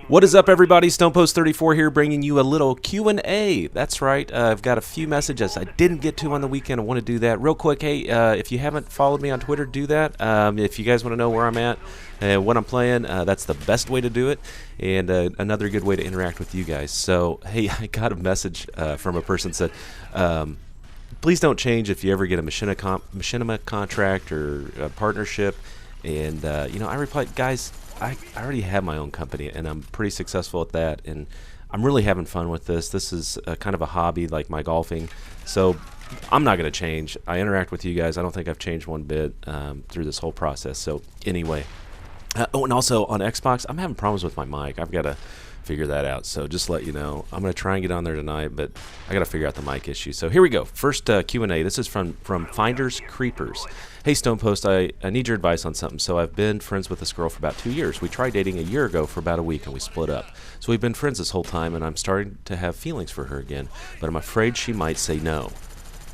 What is up, everybody? StonePost 34 here, bringing you a little Q&A. That's right. I've got a few messages I didn't get to on the weekend. I want to do that real quick. Hey, if you haven't followed me on Twitter, do that. If you guys want to know where I'm at and what I'm playing, that's the best way to do it, and another good way to interact with you guys. So, hey, I got a message from a person that said, please don't change if you ever get a machinima contract or a partnership. And, I replied, guys, I already have my own company, and I'm pretty successful at that, and I'm really having fun with this. This is kind of a hobby like my golfing, so I'm not going to change. I interact with you guys. I don't think I've changed one bit through this whole process. So anyway, and also on Xbox, I'm having problems with my mic. I've got to figure that out. So just to let you know, I'm going to try and get on there tonight, but I got to figure out the mic issue. So here we go. First Q&A. This is from Finders Creepers. Hey, StonePost, I need your advice on something. So I've been friends with this girl for about 2 years. We tried dating a year ago for about a week, and we split up. So we've been friends this whole time, and I'm starting to have feelings for her again. But I'm afraid she might say no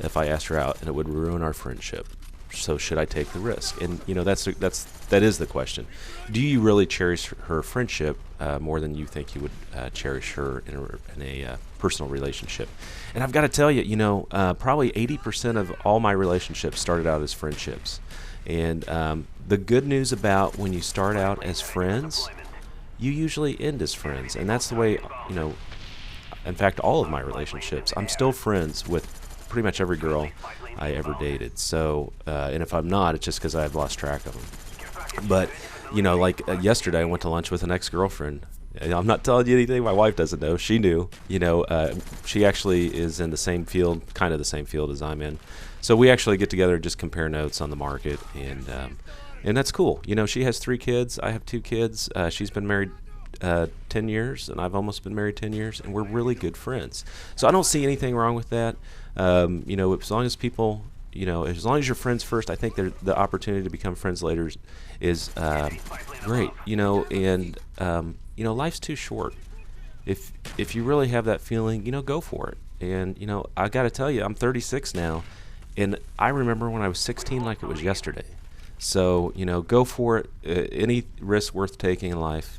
if I asked her out, and it would ruin our friendship. So should I take the risk? And that is the question. Do you really cherish her friendship more than you think you would cherish her in a personal relationship? And I've got to tell you, probably 80% of all my relationships started out as friendships. And the good news about when you start out as friends, you usually end as friends. And that's the way, in fact, all of my relationships, I'm still friends with pretty much every girl I ever dated. So, and if I'm not, it's just because I've lost track of them. But, yesterday I went to lunch with an ex-girlfriend. I'm not telling you anything my wife doesn't know. She knew. She actually is in the same field, kind of the same field as I'm in. So we actually get together and just compare notes on the market, and that's cool. She has 3 kids. I have 2 kids. She's been married 10 years, and I've almost been married 10 years, and we're really good friends. So I don't see anything wrong with that. As long as people, as long as you're friends first, I think the opportunity to become friends later is great. Life's too short. If you really have that feeling, go for it. And I got to tell you, I'm 36 now, and I remember when I was 16 like it was yesterday. So go for it. Any risk worth taking in life,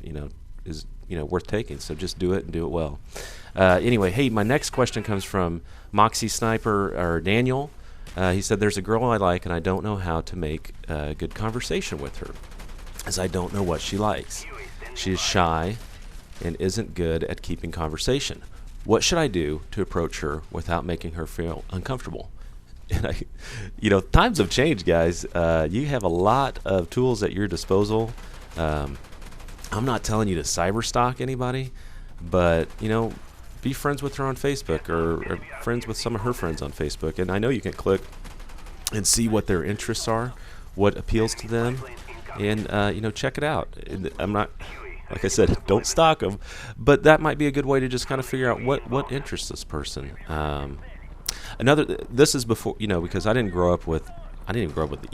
is worth taking. So just do it and do it well. Anyway, hey, my next question comes from Moxie Sniper or Daniel. He said, there's a girl I like, and I don't know how to make good conversation with her, as I don't know what she likes. She is shy and isn't good at keeping conversation. What should I do to approach her without making her feel uncomfortable? And times have changed, guys. You have a lot of tools at your disposal. I'm not telling you to cyber stalk anybody, but be friends with her on Facebook or friends with some of her friends on Facebook. And I know you can click and see what their interests are, what appeals to them, and check it out. I'm not, like I said, don't stalk them, but that might be a good way to just kind of figure out what interests this person. This is before, because I didn't grow up with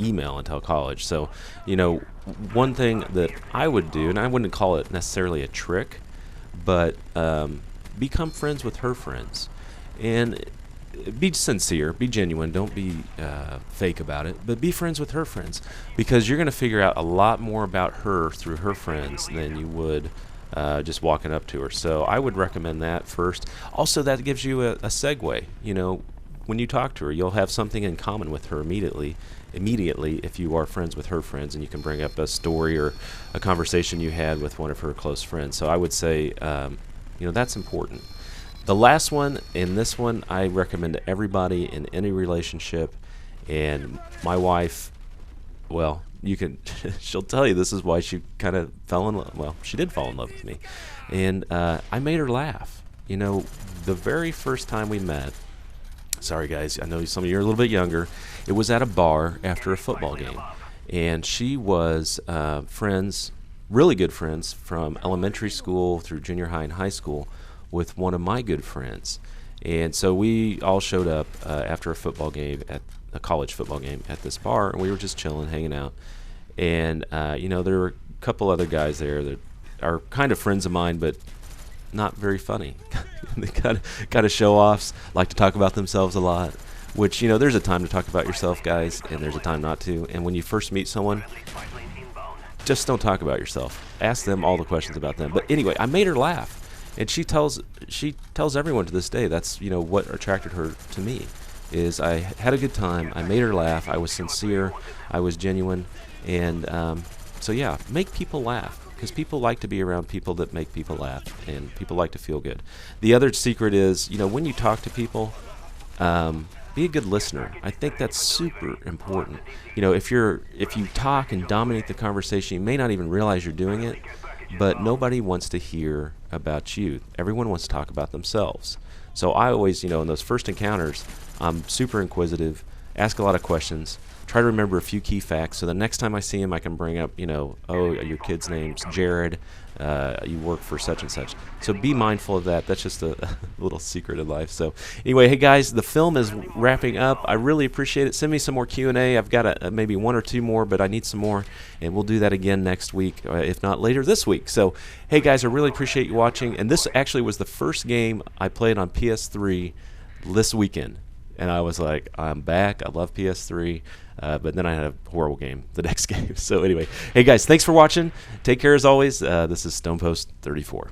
email until college. So, one thing that I would do, and I wouldn't call it necessarily a trick, but become friends with her friends. And be sincere, be genuine, don't be fake about it, but be friends with her friends, because you're going to figure out a lot more about her through her friends than you would just walking up to her. So I would recommend that first. Also, that gives you a segue. When you talk to her, you'll have something in common with her immediately if you are friends with her friends, and you can bring up a story or a conversation you had with one of her close friends. So I would say, that's important. The last one, and this one I recommend to everybody in any relationship, and my wife, well, she'll tell you this is why she kind of fell in love. Well, she did fall in love with me, and I made her laugh. The very first time we met, sorry guys, I know some of you are a little bit younger, it was at a bar after a football game, and she was friends, really good friends, from elementary school through junior high and high school with one of my good friends. And so we all showed up after a football game, at a college football game, at this bar, and we were just chilling, hanging out. And there were a couple other guys there that are kind of friends of mine, but not very funny. They kind of show-offs, like to talk about themselves a lot, which, there's a time to talk about yourself, guys, and there's a time not to. And when you first meet someone, just don't talk about yourself. Ask them all the questions about them. But anyway, I made her laugh, and she tells everyone to this day that's what attracted her to me is I had a good time. I made her laugh. I was sincere. I was genuine, and so yeah, make people laugh. Because people like to be around people that make people laugh, and people like to feel good. The other secret is, when you talk to people, be a good listener. I think that's super important. If you talk and dominate the conversation, you may not even realize you're doing it, but nobody wants to hear about you. Everyone wants to talk about themselves. So I always, in those first encounters, I'm super inquisitive, ask a lot of questions, try to remember a few key facts, so the next time I see him, I can bring up, oh, your kid's name's Jared, you work for such and such. So be mindful of that. That's just a little secret in life. So anyway, hey guys, the film is wrapping up. I really appreciate it. Send me some more Q&A. I've got maybe one or two more, but I need some more, and we'll do that again next week, if not later this week. So hey guys, I really appreciate you watching, and this actually was the first game I played on PS3 this weekend. And I was like, I'm back. I love PS3. But then I had a horrible game the next game. So anyway, hey guys, thanks for watching. Take care as always. This is StonePost 34.